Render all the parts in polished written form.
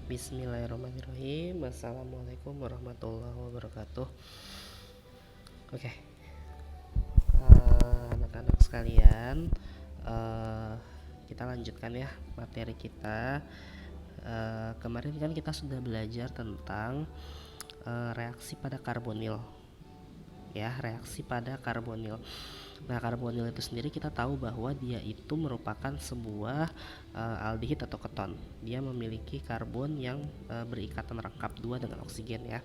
Bismillahirrahmanirrahim. Assalamualaikum warahmatullahi wabarakatuh. Oke, anak-anak sekalian, eh, kita lanjutkan ya materi kita. Kemarin kan kita sudah belajar tentang reaksi pada karbonil, ya, reaksi pada karbonil. Nah, karbonil itu sendiri kita tahu bahwa dia itu merupakan sebuah aldehid atau keton. Dia memiliki karbon yang berikatan rangkap 2 dengan oksigen ya.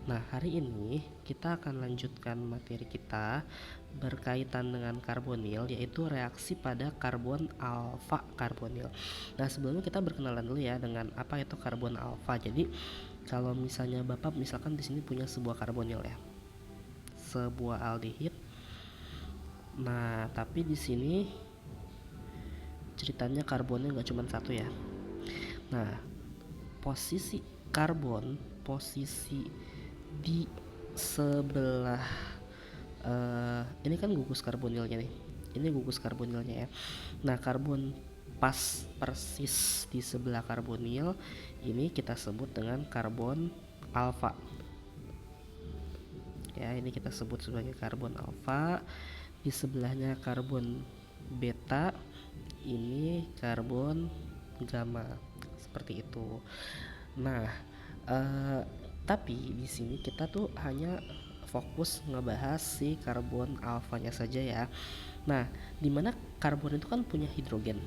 Nah, hari ini kita akan lanjutkan materi kita berkaitan dengan karbonil, yaitu reaksi pada karbon alfa karbonil. Nah, sebelumnya kita berkenalan dulu ya dengan apa itu karbon alfa. Jadi, kalau misalnya Bapak misalkan di sini punya sebuah karbonil ya, sebuah aldehid. Nah, tapi di sini ceritanya karbonnya nggak cuma satu ya. Nah, posisi karbon, posisi di sebelah ini kan gugus karbonilnya nih. Ini gugus karbonilnya ya. Nah, karbon pas persis di sebelah karbonil ini kita sebut dengan karbon alfa. Ya, ini kita sebut sebagai karbon alfa. Di sebelahnya karbon beta, ini karbon gamma, seperti itu. Nah, tapi di sini kita tuh hanya fokus ngebahas si karbon alfanya saja ya. Nah, dimana karbon itu kan punya hidrogen,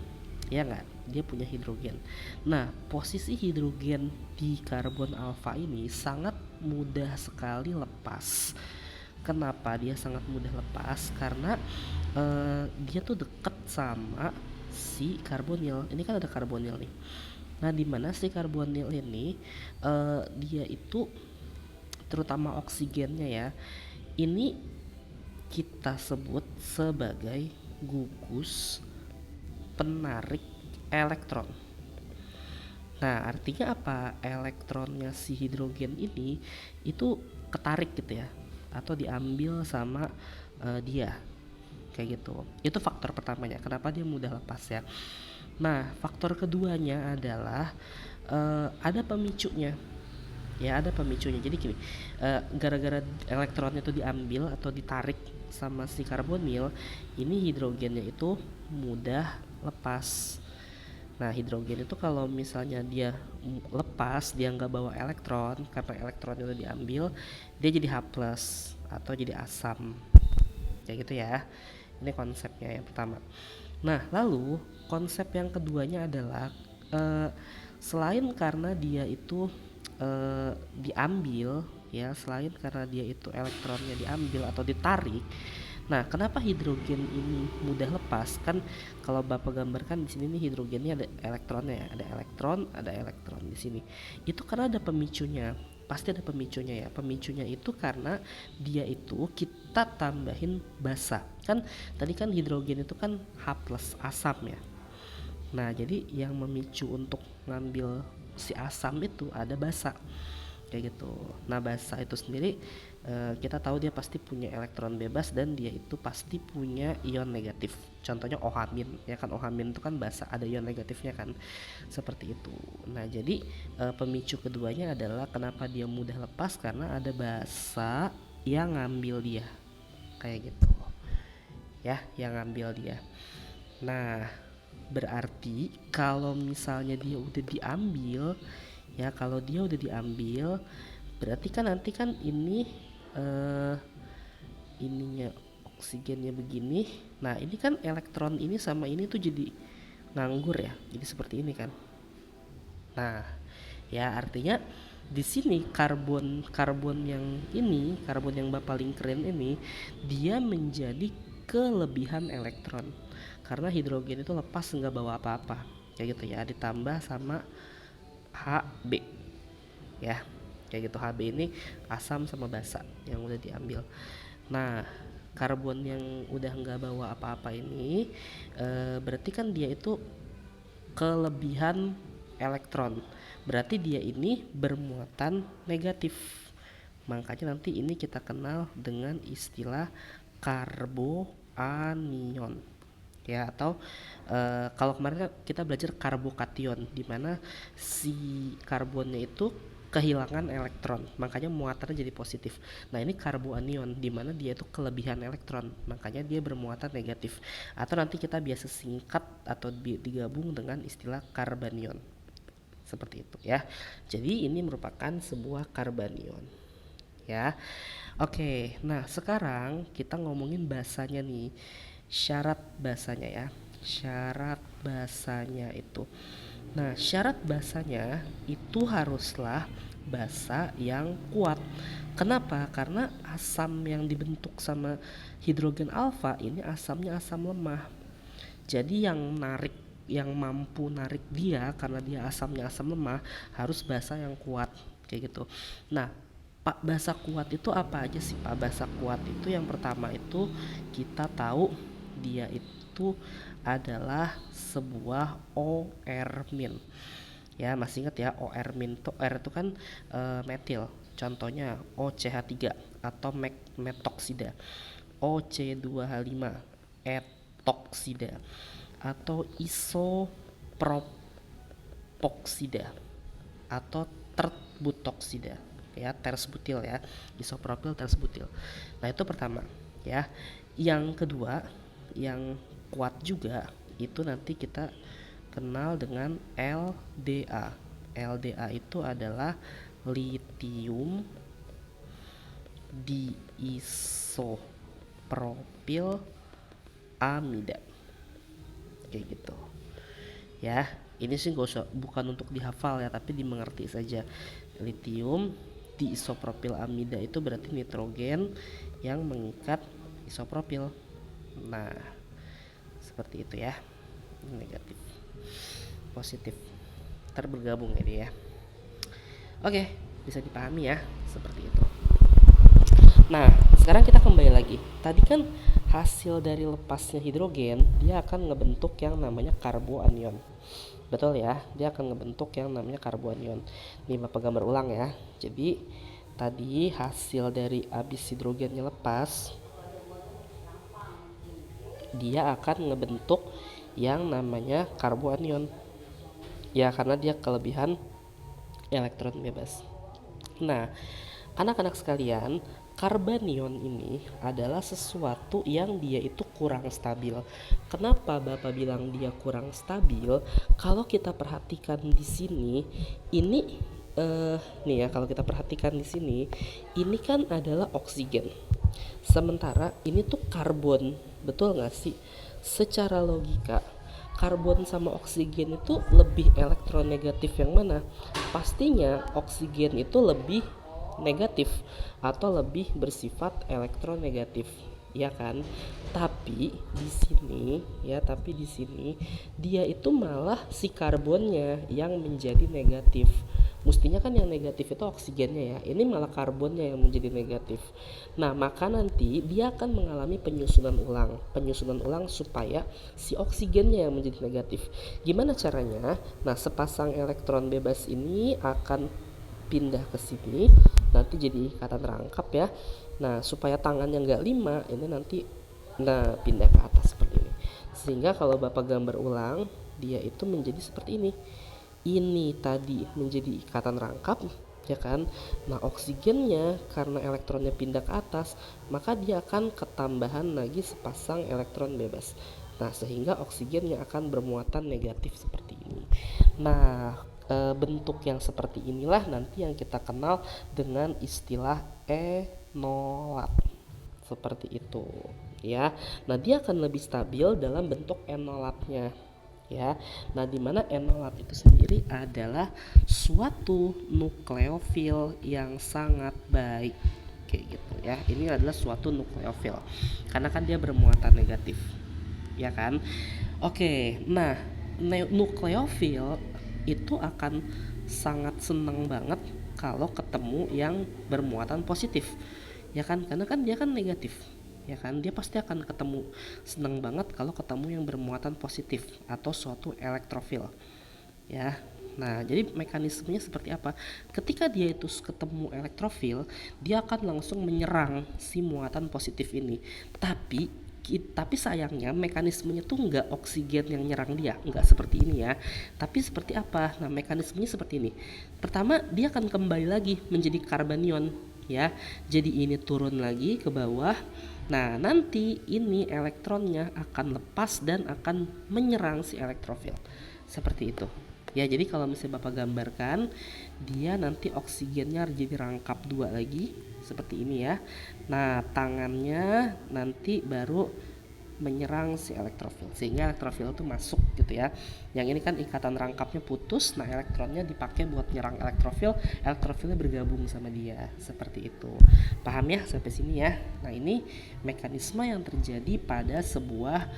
ya nggak? Dia punya hidrogen. Nah, posisi hidrogen di karbon alfa ini sangat mudah sekali lepas. Kenapa dia sangat mudah lepas? Karena dia tuh deket sama si karbonil. Ini kan ada karbonil nih. Nah, di mana si karbonil ini dia itu terutama oksigennya ya. Ini kita sebut sebagai gugus penarik elektron. Nah, artinya apa? Elektronnya si hidrogen ini itu ketarik gitu ya, atau diambil sama dia, kayak gitu. Itu faktor pertamanya kenapa dia mudah lepas ya. Nah, faktor keduanya adalah ada pemicunya. Ya, ada pemicunya. Jadi gini, gara-gara elektronnya itu diambil atau ditarik sama si karbonil, ini hidrogennya itu mudah lepas. Nah, hidrogen itu kalau misalnya dia lepas, dia nggak bawa elektron, karena elektron itu diambil, dia jadi H+ atau jadi asam. Kayak gitu ya. Ini konsepnya yang pertama. Nah, lalu konsep yang keduanya adalah selain karena dia itu diambil ya, selain karena dia itu elektronnya diambil atau ditarik. Nah, kenapa hidrogen ini mudah lepas? Kan kalau Bapak gambarkan di sini nih, hidrogennya ada elektronnya ya, ada elektron di sini. Itu karena ada pemicunya. Pasti ada pemicunya ya. Pemicunya itu karena dia itu kita tambahin basa. Kan tadi kan hidrogen itu kan H+ asam ya. Nah, jadi yang memicu untuk ngambil si asam itu ada basa, kayak gitu. Nah, basa itu sendiri kita tahu dia pasti punya elektron bebas dan dia itu pasti punya ion negatif. Contohnya OH- ya kan, OH- itu kan basa, ada ion negatifnya kan, seperti itu. Nah, jadi pemicu keduanya adalah kenapa dia mudah lepas, karena ada basa yang ngambil dia, kayak gitu ya, yang ngambil dia. Nah, berarti kalau misalnya dia udah diambil ya, kalau dia udah diambil berarti kan nanti kan ini ininya oksigennya begini. Nah, ini kan elektron ini sama ini tuh jadi nganggur ya, jadi seperti ini kan. Nah, ya artinya di sini karbon yang ini, karbon yang paling keren ini, dia menjadi kelebihan elektron karena hidrogen itu lepas nggak bawa apa-apa, kayak gitu ya, ditambah sama Hb ya, kayak gitu. Hb ini asam sama basa yang udah diambil. Nah, karbon yang udah nggak bawa apa-apa ini berarti kan dia itu kelebihan elektron, berarti dia ini bermuatan negatif. Makanya nanti ini kita kenal dengan istilah karboanion, ya. Atau kalau kemarin kita belajar karbokation, di mana si karbonnya itu kehilangan elektron, makanya muatannya jadi positif. Nah, ini karboanion, di mana dia itu kelebihan elektron, makanya dia bermuatan negatif. Atau nanti kita biasa singkat atau digabung dengan istilah karbanion. Seperti itu ya. Jadi ini merupakan sebuah karbanion ya. Oke, nah sekarang kita ngomongin basanya nih. Syarat basanya ya. Syarat basanya itu. Nah, syarat basanya itu haruslah basa yang kuat. Kenapa? Karena asam yang dibentuk sama hidrogen alfa ini asamnya asam lemah. Jadi yang mampu narik dia karena dia asamnya asam lemah harus basa yang kuat kayak gitu. Nah, Pak, basa kuat itu apa aja sih Pak? Basa kuat itu yang pertama itu kita tahu dia itu adalah sebuah OR-. Ya, masih ingat ya, OR-. R itu kan metil. Contohnya OCH3 atau metoksida. OC2H5 etoksida atau isopropoksida atau terbutoksida ya, tersbutil ya, isopropil tersbutil. Nah, itu pertama ya. Yang kedua yang kuat juga itu nanti kita kenal dengan LDA. LDA itu adalah litium diisopropil amida kayak gitu ya. Ini sih gak usah, bukan untuk dihafal ya, tapi dimengerti saja. Litium diisopropil amida itu berarti nitrogen yang mengikat isopropil. Nah, seperti itu ya. Negatif, positif, terbergabung ini ya. Oke, bisa dipahami ya, seperti itu. Nah, sekarang kita kembali lagi. Tadi kan hasil dari lepasnya hidrogen, dia akan ngebentuk yang namanya karboanion. Betul ya, dia akan ngebentuk yang namanya karboanion. Nih Bapak gambar ulang ya. Jadi tadi hasil dari abis hidrogennya lepas, dia akan ngebentuk yang namanya karboanion. Ya, karena dia kelebihan elektron bebas. Nah, anak-anak sekalian, karbanion ini adalah sesuatu yang dia itu kurang stabil. Kenapa Bapak bilang dia kurang stabil? Kalau kita perhatikan di sini, ini nih ya, kalau kita perhatikan di sini, ini kan adalah oksigen. Sementara ini tuh karbon, betul nggak sih? Secara logika, karbon sama oksigen itu lebih elektronegatif yang mana? Pastinya oksigen itu lebih negatif atau lebih bersifat elektronegatif, ya kan? Tapi di sini dia itu malah si karbonnya yang menjadi negatif. Mestinya kan yang negatif itu oksigennya ya, ini malah karbonnya yang menjadi negatif. Nah, maka nanti dia akan mengalami penyusunan ulang supaya si oksigennya yang menjadi negatif. Gimana caranya? Nah, sepasang elektron bebas ini akan pindah ke sini, nanti jadi ikatan rangkap ya. Nah, supaya tangannya nggak 5, ini nanti pindah ke atas seperti ini. Sehingga kalau Bapak gambar ulang, dia itu menjadi seperti ini. Ini tadi menjadi ikatan rangkap, ya kan? Nah, oksigennya karena elektronnya pindah ke atas, maka dia akan ketambahan lagi sepasang elektron bebas. Nah, sehingga oksigennya akan bermuatan negatif seperti ini. Nah, bentuk yang seperti inilah nanti yang kita kenal dengan istilah enolat. Seperti itu ya. Nah, dia akan lebih stabil dalam bentuk enolatnya ya. Nah, dimana enolat itu sendiri adalah suatu nukleofil yang sangat baik kayak gitu ya. Ini adalah suatu nukleofil karena kan dia bermuatan negatif, ya kan? Oke, nah nukleofil itu akan sangat senang banget kalau ketemu yang bermuatan positif, ya kan? Karena kan dia kan negatif, ya kan? Dia pasti akan senang banget kalau ketemu yang bermuatan positif atau suatu elektrofil ya. Nah, jadi mekanismenya seperti apa? Ketika dia itu ketemu elektrofil, dia akan langsung menyerang si muatan positif ini. Tapi Tapi sayangnya mekanismenya tuh nggak oksigen yang nyerang dia, nggak seperti ini ya. Tapi seperti apa? Nah, mekanismenya seperti ini. Pertama, dia akan kembali lagi menjadi karbanion ya. Jadi ini turun lagi ke bawah. Nah, nanti ini elektronnya akan lepas dan akan menyerang si elektrofil. Seperti itu. Ya, jadi kalau misalnya Bapak gambarkan, dia nanti oksigennya jadi rangkap dua lagi seperti ini ya. Nah, tangannya nanti baru menyerang si elektrofil sehingga elektrofil itu masuk gitu ya. Yang ini kan ikatan rangkapnya putus, nah elektronnya dipakai buat nyerang elektrofil, elektrofilnya bergabung sama dia seperti itu. Paham ya sampai sini ya? Nah, ini mekanisme yang terjadi pada sebuah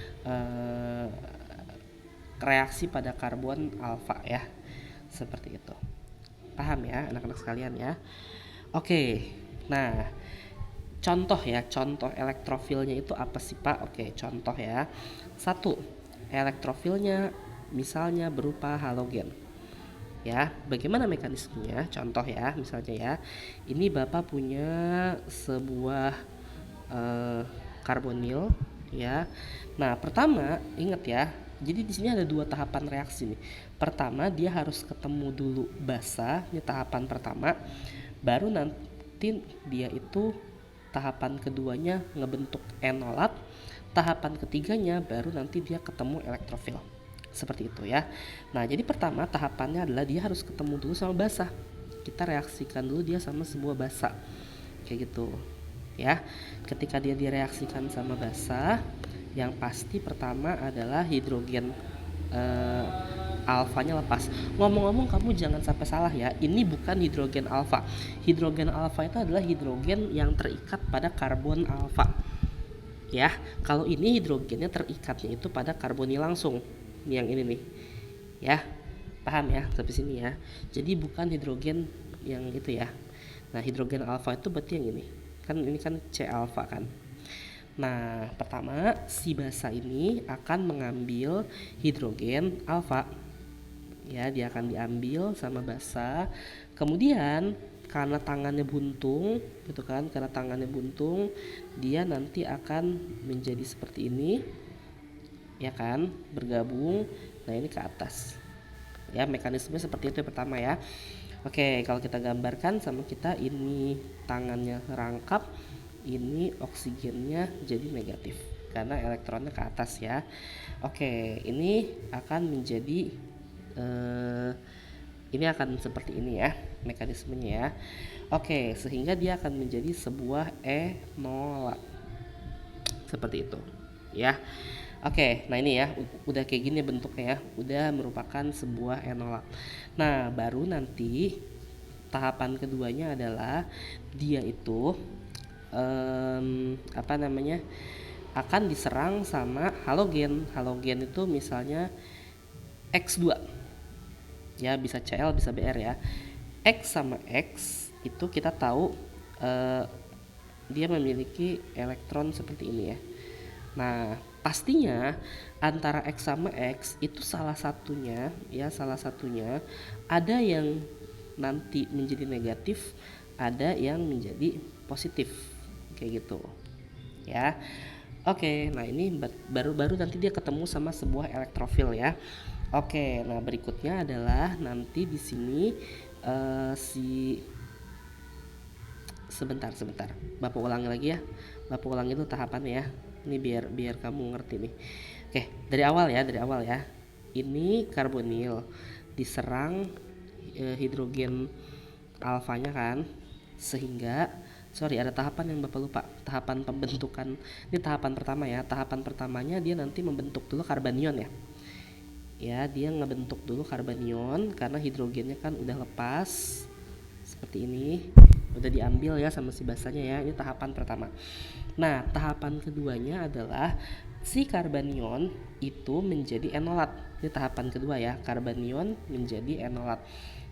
reaksi pada karbon alfa ya, seperti itu. Paham ya anak-anak sekalian ya? Oke, nah contoh ya, contoh elektrofilnya itu apa sih Pak? Oke, contoh ya. Satu, elektrofilnya misalnya berupa halogen. Ya, bagaimana mekanismenya? Contoh ya, misalnya ya, ini Bapak punya sebuah karbonil ya. Nah, pertama ingat ya. Jadi di sini ada dua tahapan reaksi nih. Pertama, dia harus ketemu dulu basa, ini tahapan pertama. Baru nanti dia itu tahapan keduanya ngebentuk enolat, tahapan ketiganya baru nanti dia ketemu elektrofil. Seperti itu ya. Nah, jadi pertama tahapannya adalah dia harus ketemu dulu sama basa. Kita reaksikan dulu dia sama sebuah basa. Kayak gitu. Ya. Ketika dia direaksikan sama basa, yang pasti pertama adalah hidrogen alfanya lepas. Ngomong-ngomong, kamu jangan sampai salah ya, ini bukan hidrogen alfa. Hidrogen alfa itu adalah hidrogen yang terikat pada karbon alfa ya. Kalau ini hidrogennya terikatnya itu pada karbonil langsung, yang ini nih ya. Paham ya sampai sini ya? Jadi bukan hidrogen yang itu ya. Nah, hidrogen alfa itu berarti yang ini kan C alfa kan. Nah, pertama si basa ini akan mengambil hidrogen alfa. Ya, dia akan diambil sama basa. Kemudian karena tangannya buntung, gitu kan? Karena tangannya buntung, dia nanti akan menjadi seperti ini. Ya kan? Bergabung. Nah, ini ke atas. Ya, mekanismenya seperti itu yang pertama ya. Oke, kalau kita gambarkan sama kita, ini tangannya rangkap, ini oksigennya jadi negatif karena elektronnya ke atas ya. Oke, ini akan menjadi ini akan seperti ini ya mekanismenya ya. Oke, sehingga dia akan menjadi sebuah enolat seperti itu ya. Oke, nah ini ya udah kayak gini bentuknya ya, udah merupakan sebuah enolat. Nah, baru nanti tahapan keduanya adalah dia itu akan diserang sama halogen. Halogen itu misalnya X2 ya, bisa Cl bisa Br ya. X sama X itu kita tahu dia memiliki elektron seperti ini ya. Nah, pastinya antara X sama X itu salah satunya ada yang nanti menjadi negatif, ada yang menjadi positif kayak gitu ya. Oke, nah ini baru nanti dia ketemu sama sebuah elektrofil ya. Oke, nah berikutnya adalah nanti di sini sebentar Bapak ulangi lagi ya. Bapak ulangi itu tahapannya ya. Ini biar kamu ngerti nih. Oke, dari awal ya. Ini karbonil diserang hidrogen alfanya kan, sehingga ada tahapan yang Bapak lupa, tahapan pembentukan. Ini tahapan pertama ya. Tahapan pertamanya dia nanti membentuk dulu karbanion ya. Ya, dia ngebentuk dulu karbanion karena hidrogennya kan udah lepas seperti ini, udah diambil ya sama si basanya ya. Ini tahapan pertama. Nah, tahapan keduanya adalah si karbanion itu menjadi enolat. Ini tahapan kedua ya, karbanion menjadi enolat.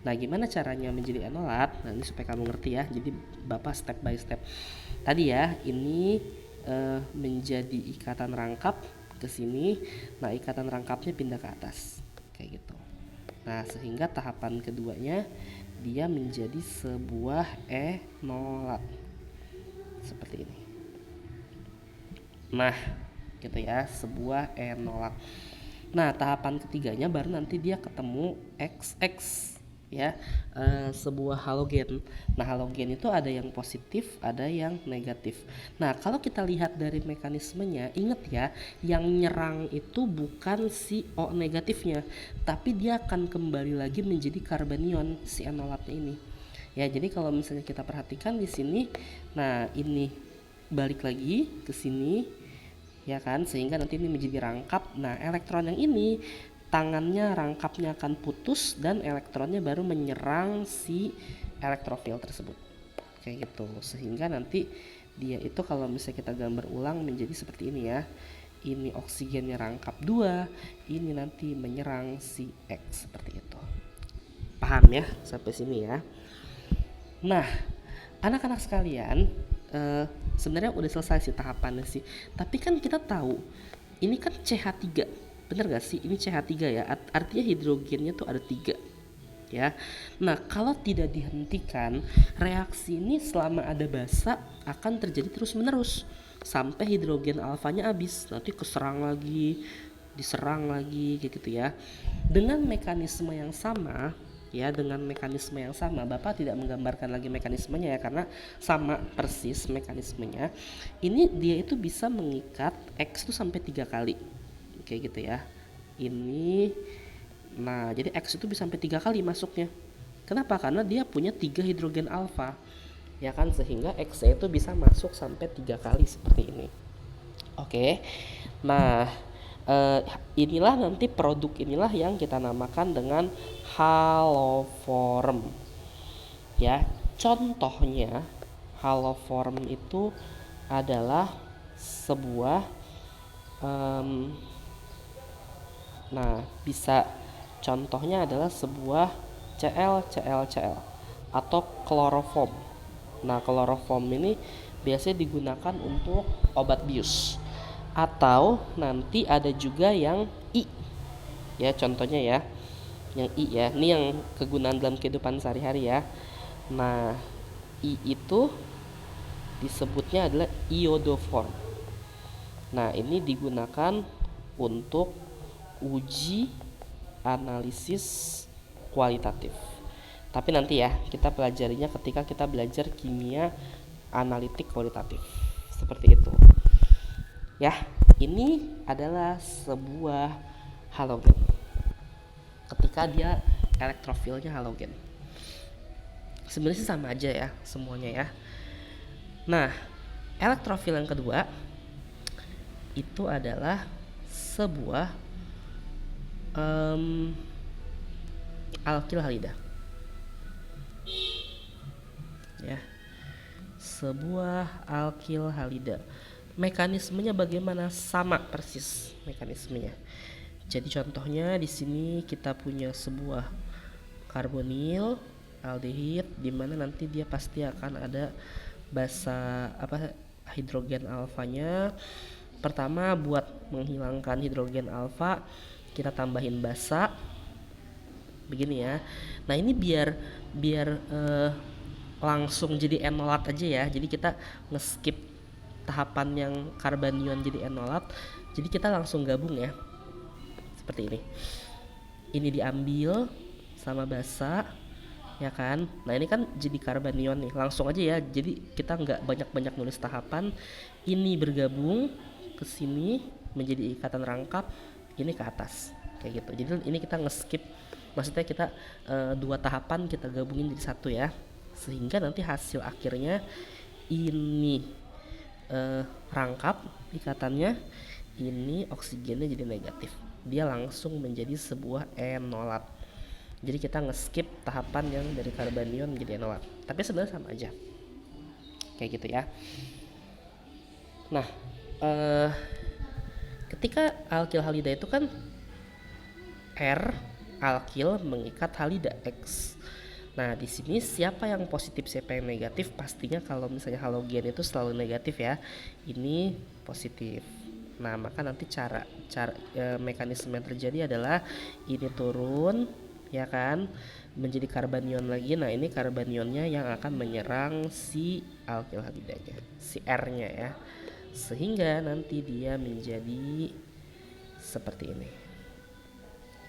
Nah, gimana caranya menjadi enolat? Nah, ini supaya kamu ngerti ya. Jadi Bapak step by step. Tadi ya, ini menjadi ikatan rangkap ke sini. Nah, ikatan rangkapnya pindah ke atas. Kayak gitu. Nah, sehingga tahapan keduanya dia menjadi sebuah enolat. Seperti ini. Nah, gitu ya, sebuah enolat. Nah, tahapan ketiganya baru nanti dia ketemu XX ya, sebuah halogen. Nah, halogen itu ada yang positif, ada yang negatif. Nah, kalau kita lihat dari mekanismenya, ingat ya, yang nyerang itu bukan si O negatifnya, tapi dia akan kembali lagi menjadi karbanion si enolatnya ini. Ya, jadi kalau misalnya kita perhatikan di sini, nah ini balik lagi ke sini, ya kan, sehingga nanti ini menjadi rangkap. Nah, elektron yang ini tangannya rangkapnya akan putus dan elektronnya baru menyerang si elektrofil tersebut kayak gitu, sehingga nanti dia itu kalau misalnya kita gambar ulang menjadi seperti ini ya, ini oksigennya rangkap 2, ini nanti menyerang si X seperti itu. Paham ya sampai sini ya? Nah, anak-anak sekalian, sebenarnya udah selesai sih tahapannya sih. Tapi kan kita tahu ini kan CH3, bener gak sih? Ini CH3 ya, artinya hidrogennya tuh ada 3 ya. Nah, kalau tidak dihentikan, reaksi ini selama ada basa akan terjadi terus-menerus sampai hidrogen alfanya habis. Nanti keserang lagi, diserang lagi kayak gitu ya. Dengan mekanisme yang sama, ya, dengan mekanisme yang sama, Bapak tidak menggambarkan lagi mekanismenya ya, karena sama persis mekanismenya. Ini dia itu bisa mengikat X itu sampai 3 kali kayak gitu ya. Ini, nah jadi X itu bisa sampai 3 kali masuknya. Kenapa? Karena dia punya 3 hidrogen alfa, ya kan, sehingga X itu bisa masuk sampai 3 kali seperti ini. Oke. Nah, inilah nanti produk inilah yang kita namakan dengan haloform. Ya, contohnya haloform itu adalah sebuah nah, bisa contohnya adalah sebuah Cl atau kloroform. Nah, kloroform ini biasanya digunakan untuk obat bius. Atau nanti ada juga yang I. Ya, contohnya ya. Yang I ya. Ini yang kegunaan dalam kehidupan sehari-hari ya. Nah, I itu disebutnya adalah iodoform. Nah, ini digunakan untuk uji analisis kualitatif. Tapi nanti ya kita pelajarinya ketika kita belajar kimia analitik kualitatif. Seperti itu. Ya, ini adalah sebuah halogen. Ketika dia elektrofilnya halogen. Sebenarnya sih sama aja ya semuanya ya. Nah, elektrofil yang kedua itu adalah sebuah alkil halida. Ya. Sebuah alkil halida. Mekanismenya bagaimana? Sama persis mekanismenya. Jadi contohnya di sini kita punya sebuah karbonil aldehid di mana nanti dia pasti akan ada basa hidrogen alfanya. Pertama, buat menghilangkan hidrogen alfa kita tambahin basa begini ya. Nah, ini biar langsung jadi enolat aja ya. Jadi kita ngeskip tahapan yang karbanion jadi enolat. Jadi kita langsung gabung ya. Seperti ini. Ini diambil sama basa, ya kan. Nah, ini kan jadi karbanion nih. Langsung aja ya. Jadi kita nggak banyak-banyak nulis tahapan. Ini bergabung ke sini menjadi ikatan rangkap, ini ke atas kayak gitu. Jadi ini kita ngeskip, maksudnya kita 2 tahapan kita gabungin jadi satu ya, sehingga nanti hasil akhirnya ini rangkap ikatannya, ini oksigennya jadi negatif, dia langsung menjadi sebuah enolat. Jadi kita ngeskip tahapan yang dari karbanion menjadi enolat, tapi sebenarnya sama aja kayak gitu ya. Nah, ketika alkil halida itu kan R alkil mengikat halida X. Nah, di sini siapa yang positif, siapa yang negatif? Pastinya kalau misalnya halogen itu selalu negatif ya. Ini positif. Nah, maka nanti cara mekanisme yang terjadi adalah ini turun, ya kan, menjadi karbanion lagi. Nah, ini karbanionnya yang akan menyerang si alkil halidanya, si R-nya ya. sehingga nanti dia menjadi seperti ini.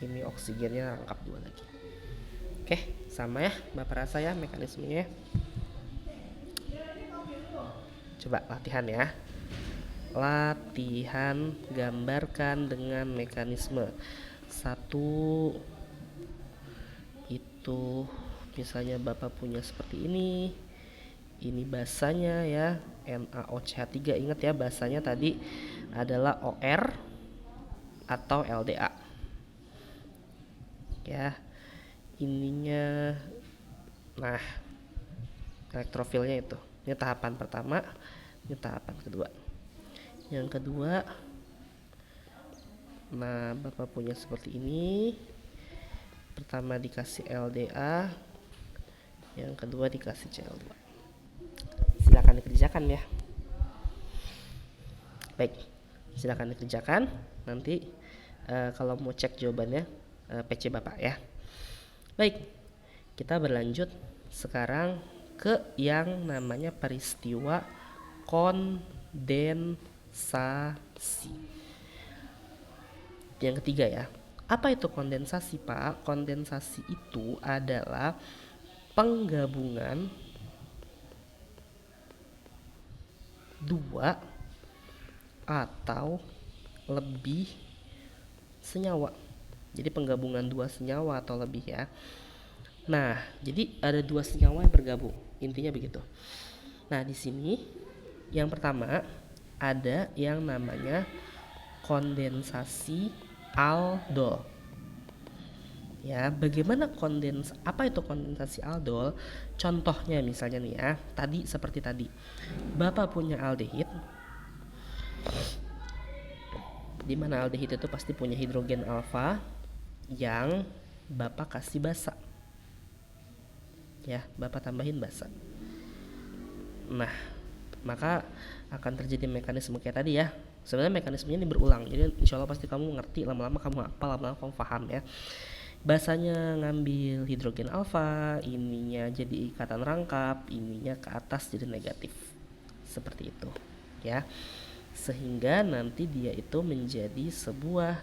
Ini oksigennya rangkap 2 lagi. Oke, sama ya Bapak rasa ya mekanismenya. Coba latihan ya. Latihan gambarkan dengan mekanisme. 1 itu misalnya Bapak punya seperti ini. Ini basanya ya, NaOCH3. Ingat ya, basanya tadi adalah OR atau LDA. Ya. Ininya, nah, elektrofilnya itu. Ini tahapan pertama, ini tahapan kedua. Yang kedua, nah Bapak punya seperti ini. Pertama dikasih LDA, yang kedua dikasih Cl2. Silakan dikerjakan ya. Baik, silakan dikerjakan. Nanti kalau mau cek jawabannya PC Bapak ya. Baik, kita berlanjut sekarang ke yang namanya peristiwa kondensasi. Yang ketiga ya. Apa itu kondensasi, Pak? Kondensasi itu adalah penggabungan 2 atau lebih senyawa. Jadi penggabungan 2 senyawa atau lebih ya. Nah, jadi ada 2 senyawa yang bergabung. Intinya begitu. Nah, di sini yang pertama ada yang namanya kondensasi aldol. Ya, bagaimana apa itu kondensasi aldol? Contohnya misalnya nih ya, tadi seperti tadi. Bapak punya aldehid. Di mana aldehid itu pasti punya hidrogen alfa yang Bapak kasih basa. Ya, Bapak tambahin basa. Nah, maka akan terjadi mekanisme kayak tadi ya. Sebenarnya mekanismenya ini berulang. Jadi insya Allah pasti kamu ngerti, lama-lama kamu hafal, lama-lama kamu paham ya. Basanya ngambil hidrogen alfa, ininya jadi ikatan rangkap, ininya ke atas jadi negatif. Seperti itu ya. Sehingga nanti dia itu menjadi sebuah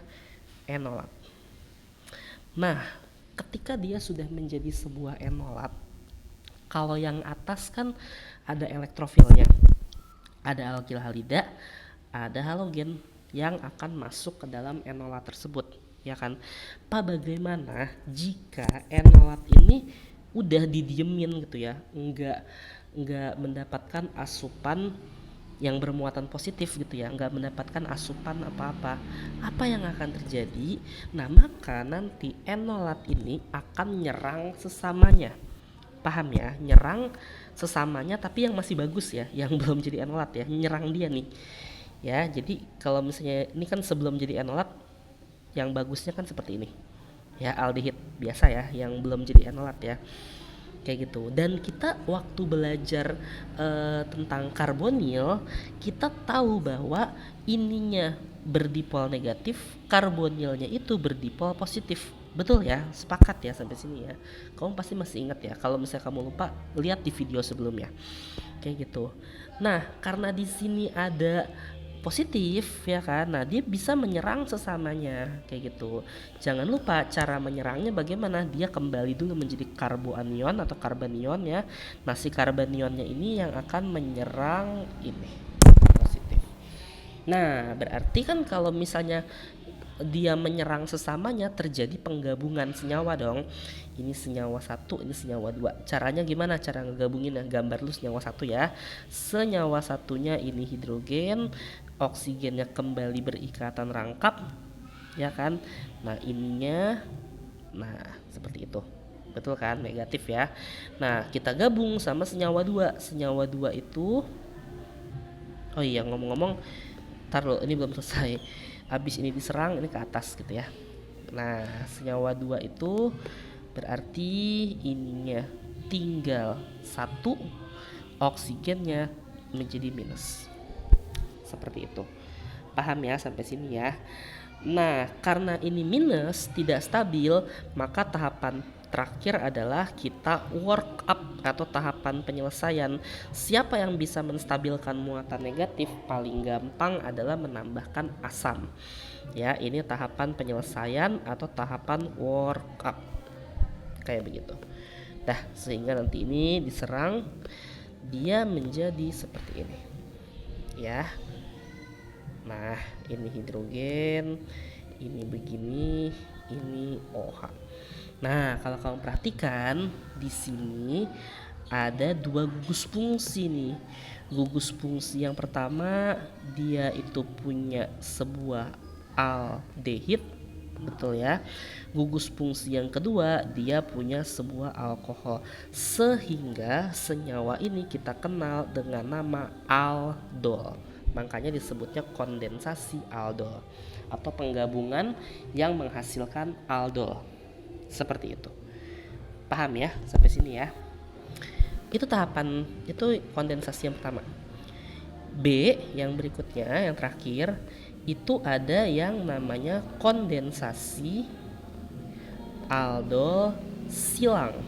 enolat. Nah, ketika dia sudah menjadi sebuah enolat, kalau yang atas kan ada elektrofilnya, ada alkil halida, ada halogen yang akan masuk ke dalam enolat tersebut, ya kan? Pak, bagaimana jika enolat ini udah didiemin gitu ya, enggak mendapatkan asupan yang bermuatan positif gitu ya, nggak mendapatkan asupan apa-apa, apa yang akan terjadi? Nah, maka nanti enolat ini akan nyerang sesamanya. Paham ya? Nyerang sesamanya tapi yang masih bagus ya, yang belum jadi enolat ya, nyerang dia nih. Ya, jadi kalau misalnya ini kan sebelum jadi enolat, yang bagusnya kan seperti ini. Ya, aldehid biasa ya, yang belum jadi enolat ya. Kayak gitu. Dan kita waktu belajar tentang karbonil, kita tahu bahwa ininya berdipol negatif, karbonilnya itu berdipol positif. Betul ya? Sepakat ya sampai sini ya. Kamu pasti masih ingat ya. Kalau misalnya kamu lupa, lihat di video sebelumnya. Kayak gitu. Nah, karena di sini ada positif ya kan, nah dia bisa menyerang sesamanya kayak gitu. Jangan lupa cara menyerangnya bagaimana, dia kembali dulu menjadi karboanion atau karbanion ya. Nah, si karbanionnya ini yang akan menyerang ini positif. Nah, berarti kan kalau misalnya dia menyerang sesamanya, terjadi penggabungan senyawa dong. Ini senyawa 1, ini senyawa 2. Caranya gimana cara ngegabungin? Gambar dulu senyawa 1 ya. Senyawa satunya ini hidrogen, oksigennya kembali berikatan rangkap, ya kan? Nah, ininya, nah seperti itu. Betul kan? Negatif ya. Nah, kita gabung sama senyawa 2. Senyawa 2 itu, oh iya, ngomong-ngomong, taruh, ini belum selesai. Habis ini diserang, ini ke atas gitu ya. Nah, senyawa 2 itu berarti ininya tinggal 1, oksigennya menjadi minus. Seperti itu. Paham ya sampai sini ya. Nah, karena ini minus, tidak stabil, maka tahapan terakhir adalah kita work up atau tahapan penyelesaian. Siapa yang bisa menstabilkan muatan negatif? Paling gampang adalah menambahkan asam. Ya, ini tahapan penyelesaian atau tahapan work up. Kayak begitu. Dah, sehingga nanti ini diserang, dia menjadi seperti ini. Ya. Nah, ini hidrogen, ini begini, ini OH. Nah, kalau kamu perhatikan di sini ada 2 gugus fungsi nih. Gugus fungsi yang pertama dia itu punya sebuah aldehid, betul ya. Gugus fungsi yang kedua dia punya sebuah alkohol. Sehingga senyawa ini kita kenal dengan nama aldol. Makanya disebutnya kondensasi aldol atau penggabungan yang menghasilkan aldol. Seperti itu. Paham ya sampai sini ya? Itu tahapan, itu kondensasi yang pertama. B yang berikutnya, yang terakhir, itu ada yang namanya kondensasi aldol silang.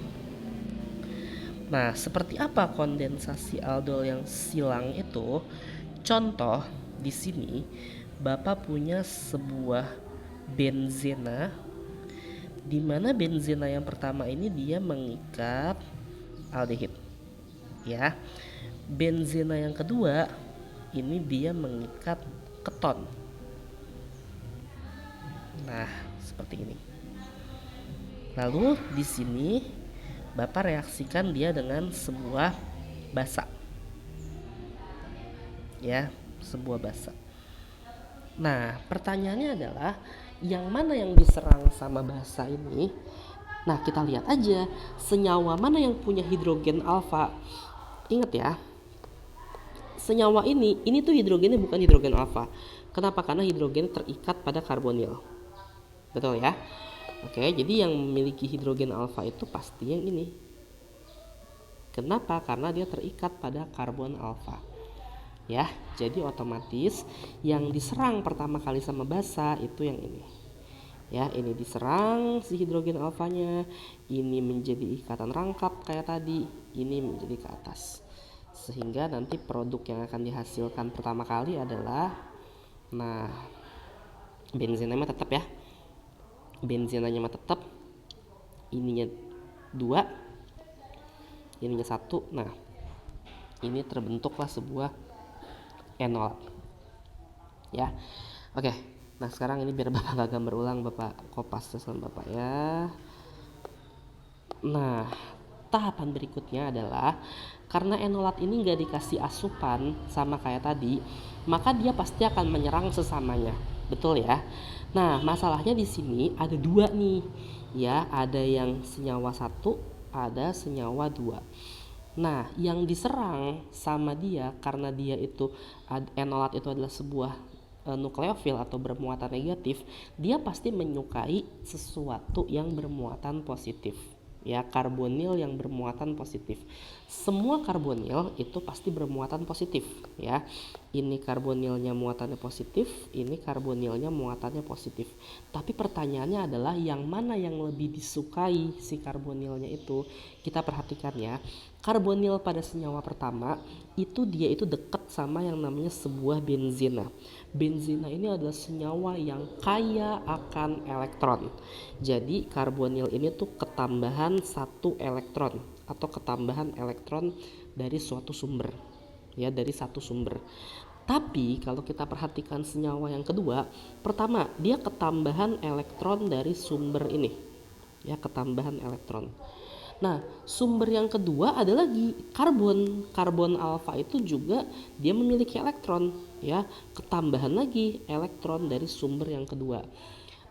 Nah, seperti apa kondensasi aldol yang silang itu? Contoh di sini Bapak punya sebuah benzena, di mana benzena yang pertama ini dia mengikat aldehid. Ya. Benzena yang kedua ini dia mengikat keton. Nah, seperti ini. Lalu di sini Bapak reaksikan dia dengan sebuah basa. Ya, sebuah basa. Nah, pertanyaannya adalah yang mana yang diserang sama basa ini? Nah, kita lihat aja senyawa mana yang punya hidrogen alfa. Ingat ya, senyawa ini tuh hidrogennya bukan hidrogen alfa. Kenapa? Karena hidrogen terikat pada karbonil. Betul ya? Oke, jadi yang memiliki hidrogen alfa itu pasti yang ini. Kenapa? Karena dia terikat pada karbon alfa. Ya, jadi otomatis yang diserang pertama kali sama basa itu yang ini. Ya, ini diserang si hidrogen alfanya, ini menjadi ikatan rangkap kayak tadi, ini menjadi ke atas. Sehingga nanti produk yang akan dihasilkan pertama kali adalah, nah, benzenanya tetap ya. Benzenanya mah tetap, ininya 2, ininya 1. Nah, ini terbentuklah sebuah enolat. Ya. Oke. Nah, sekarang ini biar Bapak gak gambar ulang, Bapak kopas dengan Bapak ya. Nah, tahapan berikutnya adalah karena enolat ini gak dikasih asupan sama kayak tadi, maka dia pasti akan menyerang sesamanya. Betul ya? Nah, masalahnya di sini ada 2 nih. Ya, ada yang senyawa 1, ada senyawa 2. Nah, yang diserang sama dia karena dia itu enolat itu adalah sebuah nukleofil atau bermuatan negatif, dia pasti menyukai sesuatu yang bermuatan positif. Ya, karbonil yang bermuatan positif. Semua karbonil itu pasti bermuatan positif, ya. Ini karbonilnya muatannya positif, ini karbonilnya muatannya positif. Tapi pertanyaannya adalah yang mana yang lebih disukai si karbonilnya itu? Kita perhatikan ya. Karbonil pada senyawa pertama itu dia itu dekat sama yang namanya sebuah benzena. Benzena ini adalah senyawa yang kaya akan elektron. Jadi karbonil ini tuh ketambahan 1 elektron atau ketambahan elektron dari suatu sumber. Ya, dari satu sumber. Tapi kalau kita perhatikan senyawa yang kedua, pertama dia ketambahan elektron dari sumber ini. Ya, ketambahan elektron. Nah, sumber yang kedua ada lagi karbon. Karbon alfa itu juga dia memiliki elektron, ya, ketambahan lagi elektron dari sumber yang kedua.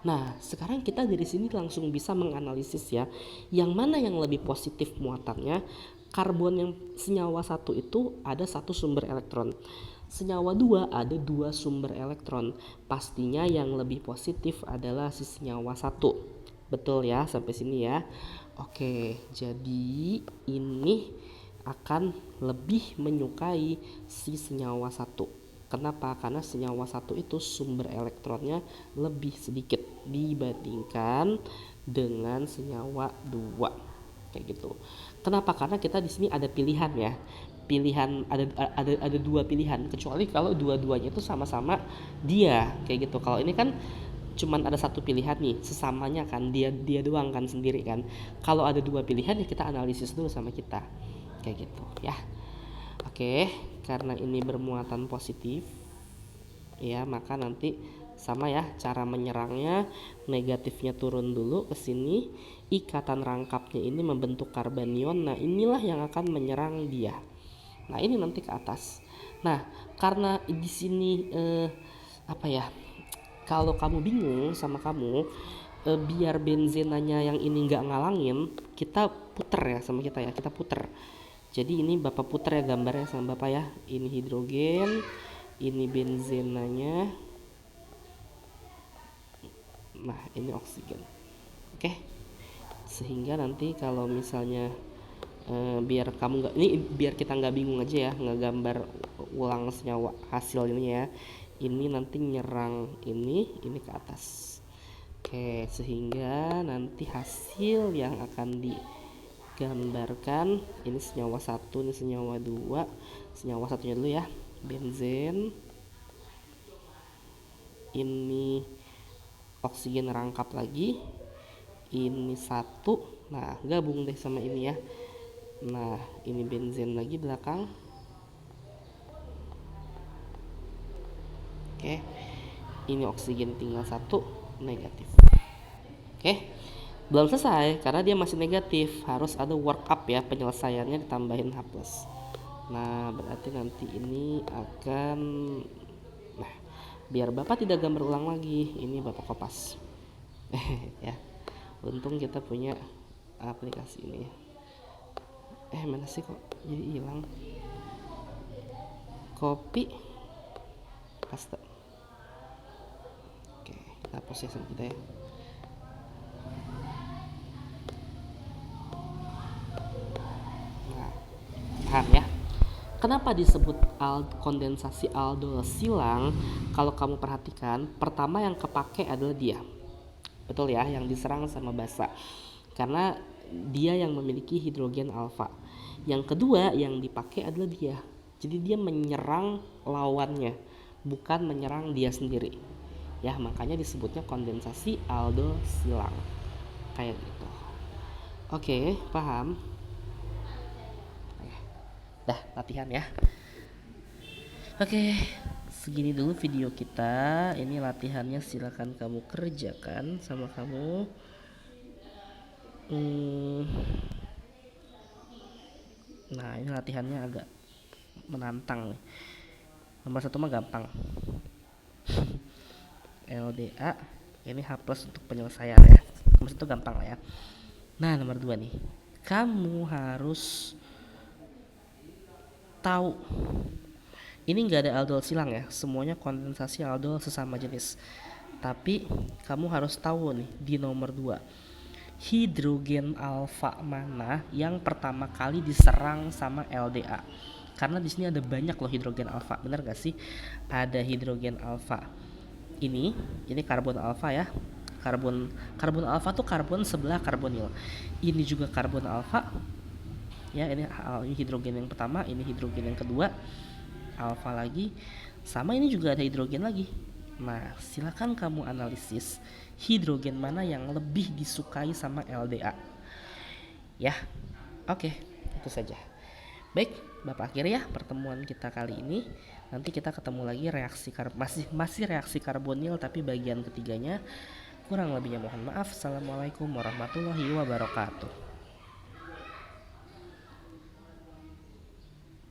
Nah, sekarang kita dari sini langsung bisa menganalisis ya, yang mana yang lebih positif muatannya. Karbon yang senyawa 1 itu ada 1 sumber elektron. Senyawa 2 ada 2 sumber elektron. Pastinya yang lebih positif adalah si senyawa 1. Betul ya sampai sini ya. Oke, jadi ini akan lebih menyukai si senyawa 1. Kenapa? Karena senyawa 1 itu sumber elektronnya lebih sedikit dibandingkan dengan senyawa 2 kayak gitu. Kenapa? Karena kita di sini ada pilihan ya. Pilihan ada dua pilihan, kecuali kalau dua-duanya itu sama-sama dia kayak gitu. Kalau ini kan cuman ada satu pilihan nih, sesamanya kan dia doang kan sendiri kan. Kalau ada dua pilihan ya kita analisis dulu sama kita kayak gitu ya. Oke, karena ini bermuatan positif ya, maka nanti sama ya cara menyerangnya, negatifnya turun dulu ke sini, ikatan rangkapnya ini membentuk karbanion. Nah inilah yang akan menyerang dia. Nah ini nanti ke atas. Nah karena di sini apa ya, kalau kamu bingung sama kamu, biar benzenanya yang ini nggak ngalangin, kita puter ya sama kita ya, kita puter. Jadi ini bapak puter ya gambarnya sama bapak ya. Ini hidrogen, ini benzenanya, nah ini oksigen. Oke, sehingga nanti kalau misalnya biar kamu nggak, ini biar kita nggak bingung aja ya ngegambar ulang senyawa hasil ini ya. Ini nanti nyerang ini ke atas. Oke, sehingga nanti hasil yang akan digambarkan ini senyawa 1, ini senyawa 2. Senyawa satunya dulu ya, benzen. Ini oksigen rangkap lagi. Ini 1. Nah, gabung deh sama ini ya. Nah, ini benzen lagi belakang. Oke, ini oksigen tinggal 1 negatif. Oke, belum selesai karena dia masih negatif, harus ada workup ya, penyelesaiannya ditambahin H+. Nah berarti nanti ini akan, nah biar bapak tidak gambar ulang lagi, ini bapak kopas ya. Untung kita punya aplikasi ini. Mana sih kok jadi hilang? Copy, paste. Oke, kita hapus ya sama kita ya. Nah, paham ya? Kenapa disebut kondensasi aldol silang? Kalau kamu perhatikan, pertama yang kepake adalah dia, betul ya, yang diserang sama basa, karena dia yang memiliki hidrogen alfa. Yang kedua yang dipakai adalah dia, jadi dia menyerang lawannya, bukan menyerang dia sendiri ya, makanya disebutnya kondensasi aldol silang kayak gitu. Oke, paham? Dah latihan ya. Oke, segini dulu video kita. Ini latihannya, silakan kamu kerjakan sama kamu. Nah ini latihannya agak menantang nih. Nomor 1 mah gampang. LDA ini H+ untuk penyelesaian ya. Nomor 1 gampang lah ya. Nah nomor 2 nih, kamu harus tahu ini nggak ada aldol silang ya, semuanya kondensasi aldol sesama jenis. Tapi kamu harus tahu nih di nomor 2, hidrogen alfa mana yang pertama kali diserang sama LDA. Karena di sini ada banyak loh hidrogen alfa, bener gak sih? Ada hidrogen alfa ini karbon alfa ya. Karbon alfa tuh karbon sebelah karbonil. Ini juga karbon alfa ya, ini hidrogen yang pertama, ini hidrogen yang kedua, alfa lagi, sama ini juga ada hidrogen lagi. Nah silakan kamu analisis hidrogen mana yang lebih disukai sama LDA ya. Oke, itu saja. Baik, bapak akhiri ya pertemuan kita kali ini. Nanti kita ketemu lagi reaksi masih reaksi karbonil tapi bagian ketiganya. Kurang lebihnya mohon maaf. Assalamualaikum warahmatullahi wabarakatuh.